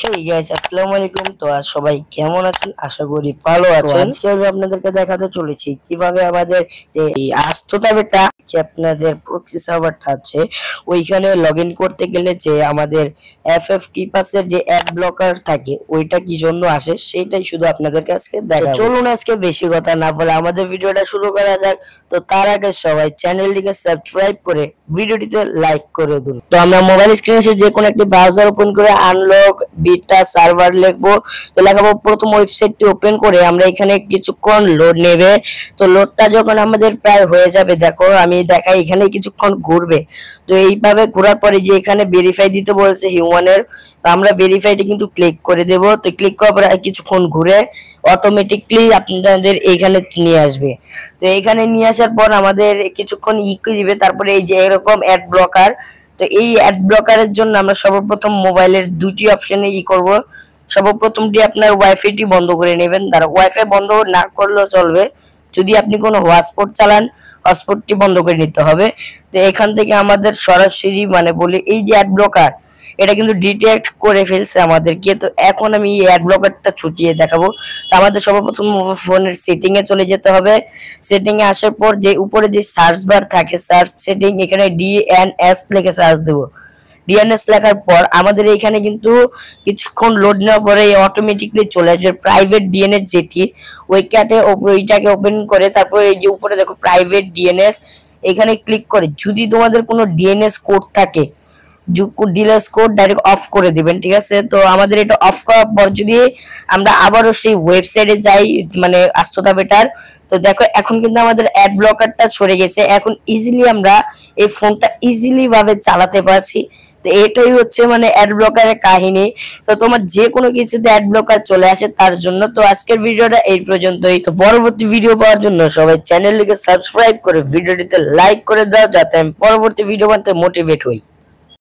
Hey guys, আসসালামু আলাইকুম। তো আজ সবাই কেমন আছেন? আশা করি ভালো আছেন। আজকে আমি আপনাদেরকে দেখাতে চলেছি কিভাবে আমাদের যে আস্থতা বেটা যে আপনাদের প্রক্সি সার্ভারটা আছে ওইখানে লগইন করতে গেলে যে আমাদের এফএফ কিপাসের যে অ্যাড ব্লকার থাকে ওইটা কি জন্য আসে সেটাই শুধু আপনাদেরকে আজকে দেখাবো। চলুন আজকে বেশি কথা না বলে আমাদের ভিডিওটা শুরু করা যাক। তো তার আগে সবাই চ্যানেলটিকে সাবস্ক্রাইব করে ভিডিওটিতে লাইক করে দিন। তো আমরা মোবাইল স্ক্রিনে এসে যে কোনো একটি ব্রাউজার ওপেন করে আনলক বিটা সার্ভার লিখবো। তো লেখাবো প্রথম ওয়েবসাইটটি ওপেন করে আমরা এখানে কিছুক্ষণ লোড নেবে। তো লোডটা যখন আমাদের প্রায় হয়ে যাবে, দেখো আমি দেখাই এখানে কিছুক্ষণ ঘুরবে। তো এইভাবে ঘোরার পরে যে এখানে ভেরিফাই দিতে বলছে হিউম্যানের, তো আমরা ভেরিফাইটি কিন্তু ক্লিক করে দেব। তো ক্লিক করার পরে কিছুক্ষণ ঘুরে অটোমেটিকলি আপনাদের এইখানে নিয়ে আসবে। তো এখানে নিয়ে আসার পর আমাদের কিছুক্ষণ দিবে, তারপরে এই যে এরকম অ্যাড ব্লকার। তো এই অ্যাড ব্লকারের জন্য আমরা সর্বপ্রথম মোবাইলের দুটি অপশনে করব। সর্বপ্রথমটি আপনার ওয়াইফাইটি বন্ধ করে নেবেন। তার ওয়াইফাই বন্ধ না করলেও চলবে, যদি আপনি কোনো হটস্পট চালান হটস্পটটি বন্ধ করে নিতে হবে। তো এখান থেকে আমাদের সরাসরি মানে বলি এই যে অ্যাড ব্লকার এটা কিন্তু ডিটেক্ট করে ফেলছে আমাদেরকে। তো এখন আমি এই অ্যাড ব্লকারটা ছুটিয়ে দেখাবো। তো আমাদের সর্বপ্রথম ফোনের সেটিং এ চলে যেতে হবে। সেটিং এ আসার পর যে উপরে যে সার্চ বার থাকে সার্চ সেটিং, এখানে ডিএনএস লিখে সার্চ দেব। ডিএনএস লেখার পর আমাদের এখানে কিন্তু কিছুক্ষণ লোড নেওয়ার পরে অটোমেটিকলি চলে আসবে প্রাইভেট ডিএনএস যেটি ওইটাকে ওপেন করে তারপর এই যে উপরে দেখো প্রাইভেট ডিএনএস, এখানে ক্লিক করে যদি তোমাদের কোনো ডিএনএস কোড থাকে ডিএনএস কোড ডাইরেক্ট অফ করে দিবেন, ঠিক আছে। তো আমাদের এটা অফ করার পর যদি আমরা আবারও সেই ওয়েবসাইটে যাই মানে আস্থতা বেটার, তো দেখো এখন কিন্তু আমাদের অ্যাড ব্লকারটা সরে গেছে। এখন ইজিলি আমরা এই ফোনটা ইজিলি ভাবে চালাতে পারছি। তো এটাই হচ্ছে মানে অ্যাড ব্লকারের কাহিনী। তো তোমার যে কোনো কিছুতে অ্যাড ব্লকার চলে আসে তার জন্য। তো আজকের ভিডিওটা এই পর্যন্তই। তো পরবর্তী ভিডিও পাওয়ার জন্য সবাই চ্যানেলটিকে সাবস্ক্রাইব করে ভিডিওটিতে লাইক করে দাও, যাতে আমি পরবর্তী ভিডিও বানাতে মোটিভেট হই।